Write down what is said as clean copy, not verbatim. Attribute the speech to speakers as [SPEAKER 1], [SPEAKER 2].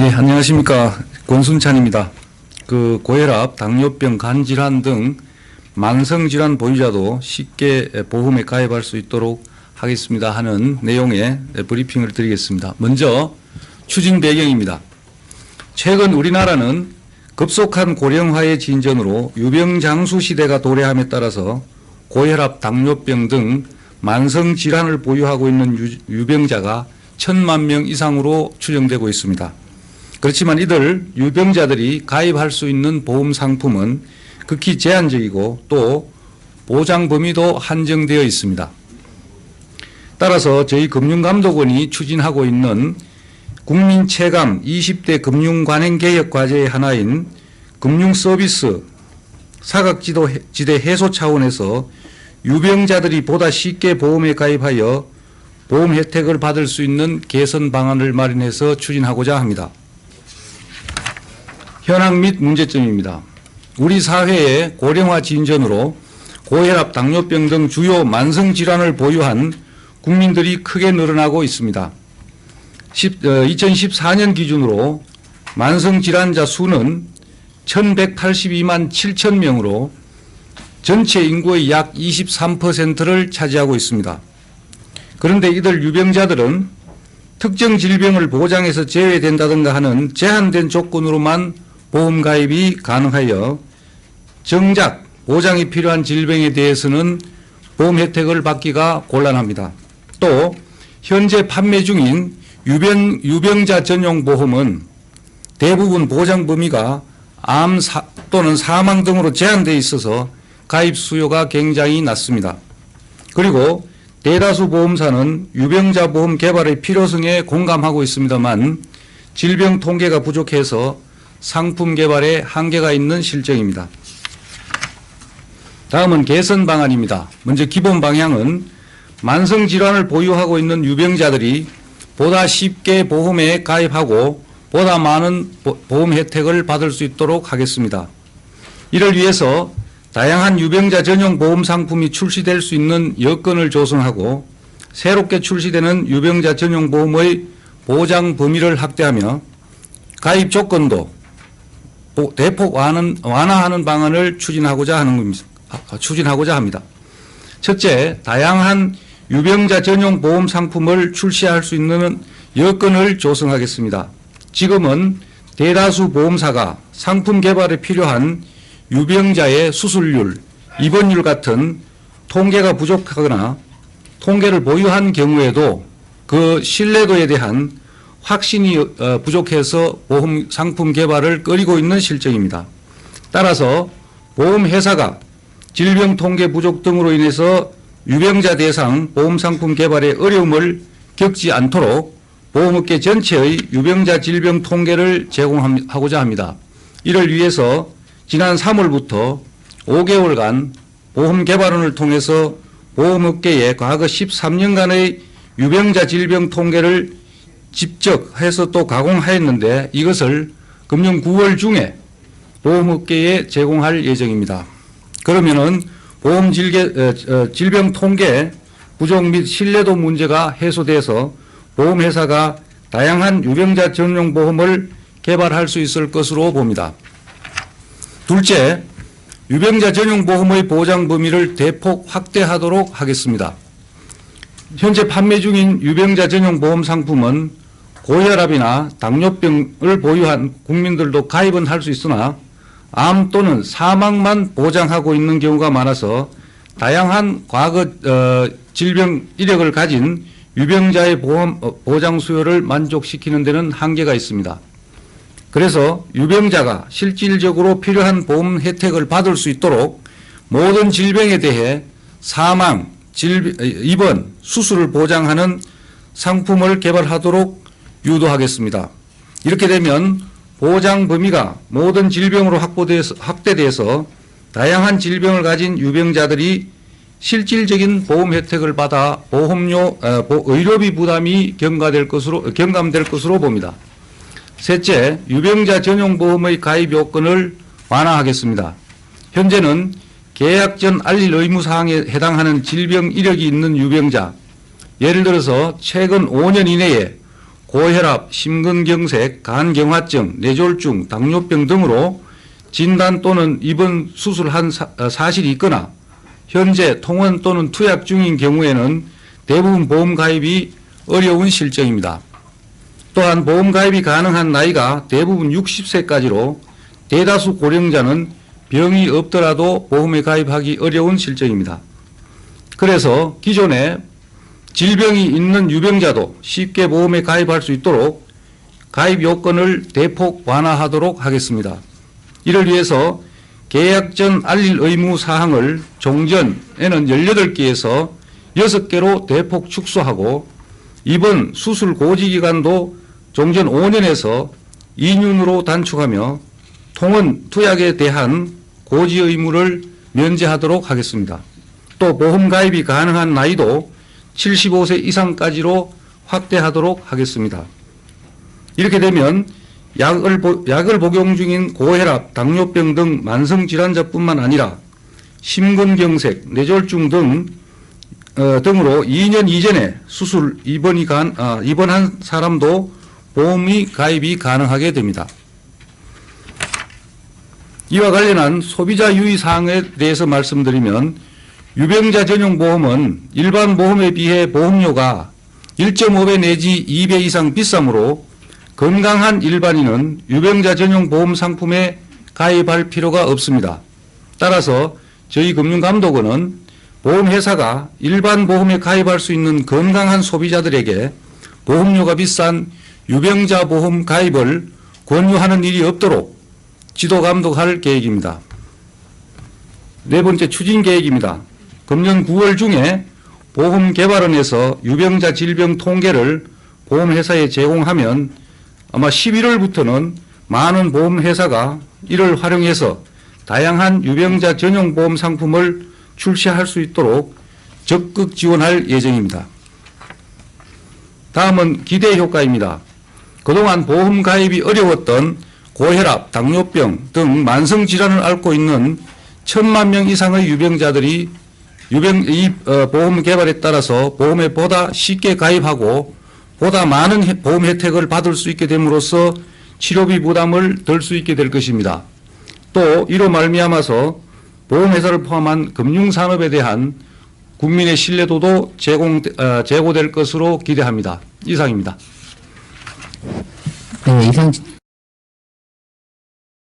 [SPEAKER 1] 네, 안녕하십니까. 권순찬입니다. 고혈압, 당뇨병, 간질환 등 만성질환 보유자도 쉽게 보험에 가입할 수 있도록 하겠습니다 하는 내용의 브리핑을 드리겠습니다. 먼저 추진 배경입니다. 최근 우리나라는 급속한 고령화의 진전으로 유병장수 시대가 도래함에 따라서 고혈압, 당뇨병 등 만성질환을 보유하고 있는 유병자가 1,000만 명 이상으로 추정되고 있습니다. 그렇지만 이들 유병자들이 가입할 수 있는 보험 상품은 극히 제한적이고 또 보장 범위도 한정되어 있습니다. 따라서 저희 금융감독원이 추진하고 있는 국민 체감 20대 금융관행개혁 과제의 하나인 금융서비스 사각지대 해소 차원에서 유병자들이 보다 쉽게 보험에 가입하여 보험 혜택을 받을 수 있는 개선 방안을 마련해서 추진하고자 합니다. 현황 및 문제점입니다. 우리 사회의 고령화 진전으로 고혈압, 당뇨병 등 주요 만성질환을 보유한 국민들이 크게 늘어나고 있습니다. 2014년 기준으로 만성질환자 수는 1,182만 7천 명으로 전체 인구의 약 23%를 차지하고 있습니다. 그런데 이들 유병자들은 특정 질병을 보장해서 제외된다든가 하는 제한된 조건으로만 보험 가입이 가능하여 정작 보장이 필요한 질병에 대해서는 보험 혜택을 받기가 곤란합니다. 또 현재 판매 중인 유병자 전용 보험은 대부분 보장 범위가 암 또는 사망 등으로 제한되어 있어서 가입 수요가 굉장히 낮습니다. 그리고 대다수 보험사는 유병자 보험 개발의 필요성에 공감하고 있습니다만 질병 통계가 부족해서 상품 개발에 한계가 있는 실정입니다. 다음은 개선 방안입니다. 먼저 기본 방향은 만성질환을 보유하고 있는 유병자들이 보다 쉽게 보험에 가입하고 보다 많은 보험 혜택을 받을 수 있도록 하겠습니다. 이를 위해서 다양한 유병자 전용 보험 상품이 출시될 수 있는 여건을 조성하고 새롭게 출시되는 유병자 전용 보험의 보장 범위를 확대하며 가입 조건도 대폭 완화하는 방안을 추진하고자 합니다. 첫째, 다양한 유병자 전용 보험 상품을 출시할 수 있는 여건을 조성하겠습니다. 지금은 대다수 보험사가 상품 개발에 필요한 유병자의 수술률, 입원율 같은 통계가 부족하거나 통계를 보유한 경우에도 그 신뢰도에 대한 확신이 부족해서 보험 상품 개발을 꺼리고 있는 실정입니다. 따라서 보험회사가 질병 통계 부족 등으로 인해서 유병자 대상 보험 상품 개발에 어려움을 겪지 않도록 보험업계 전체의 유병자 질병 통계를 제공하고자 합니다. 이를 위해서 지난 3월부터 5개월간 보험 개발원을 통해서 보험업계에 과거 13년간의 유병자 질병 통계를 직접 해서 또 가공하였는데 이것을 금년 9월 중에 보험업계에 제공할 예정입니다. 그러면은 보험 질병 통계 부족 및 신뢰도 문제가 해소돼서 보험회사가 다양한 유병자 전용 보험을 개발할 수 있을 것으로 봅니다. 둘째, 유병자 전용 보험의 보장 범위를 대폭 확대하도록 하겠습니다. 현재 판매 중인 유병자 전용 보험 상품은 고혈압이나 당뇨병을 보유한 국민들도 가입은 할 수 있으나 암 또는 사망만 보장하고 있는 경우가 많아서 다양한 과거 질병 이력을 가진 유병자의 보장 수요를 만족시키는 데는 한계가 있습니다. 그래서 유병자가 실질적으로 필요한 보험 혜택을 받을 수 있도록 모든 질병에 대해 사망, 입원, 수술을 보장하는 상품을 개발하도록 유도하겠습니다. 이렇게 되면 보장 범위가 모든 질병으로 확대돼서 다양한 질병을 가진 유병자들이 실질적인 보험 혜택을 받아 의료비 부담이 경감될 것으로 봅니다. 셋째, 유병자 전용 보험의 가입 요건을 완화하겠습니다. 현재는 계약 전 알릴 의무사항에 해당하는 질병 이력이 있는 유병자, 예를 들어서 최근 5년 이내에 고혈압, 심근경색, 간경화증, 뇌졸중, 당뇨병 등으로 진단 또는 입원 수술한 사실이 있거나 현재 통원 또는 투약 중인 경우에는 대부분 보험 가입이 어려운 실정입니다. 또한 보험 가입이 가능한 나이가 대부분 60세까지로 대다수 고령자는 병이 없더라도 보험에 가입하기 어려운 실정입니다. 그래서 기존에 질병이 있는 유병자도 쉽게 보험에 가입할 수 있도록 가입 요건을 대폭 완화하도록 하겠습니다. 이를 위해서 계약 전 알릴 의무 사항을 종전에는 18개에서 6개로 대폭 축소하고 입원 수술 고지 기간도 종전 5년에서 2년으로 단축하며 통원 투약에 대한 고지 의무를 면제하도록 하겠습니다. 또 보험 가입이 가능한 나이도 75세 이상까지로 확대하도록 하겠습니다. 이렇게 되면 약을 복용 중인 고혈압, 당뇨병 등 만성질환자뿐만 아니라 심근경색, 뇌졸중 등으로 2년 이전에 수술 입원한 사람도 보험이 가입이 가능하게 됩니다. 이와 관련한 소비자 유의 사항에 대해서 말씀드리면 유병자 전용 보험은 일반 보험에 비해 보험료가 1.5배 내지 2배 이상 비싸므로 건강한 일반인은 유병자 전용 보험 상품에 가입할 필요가 없습니다. 따라서 저희 금융감독원은 보험회사가 일반 보험에 가입할 수 있는 건강한 소비자들에게 보험료가 비싼 유병자 보험 가입을 권유하는 일이 없도록 지도 감독할 계획입니다. 네 번째 추진 계획입니다. 금년 9월 중에 보험개발원에서 유병자 질병 통계를 보험회사에 제공하면 아마 11월부터는 많은 보험회사가 이를 활용해서 다양한 유병자 전용 보험 상품을 출시할 수 있도록 적극 지원할 예정입니다. 다음은 기대 효과입니다. 그동안 보험 가입이 어려웠던 고혈압, 당뇨병 등 만성질환을 앓고 있는 1,000만 명 이상의 유병자들이 보험 개발에 따라서 보험에 보다 쉽게 가입하고 보다 많은 보험 혜택을 받을 수 있게 됨으로써 치료비 부담을 덜 수 있게 될 것입니다. 또 이로 말미암아서 보험회사를 포함한 금융산업에 대한 국민의 신뢰도도 제고될 것으로 기대합니다. 이상입니다.
[SPEAKER 2] 네, 이상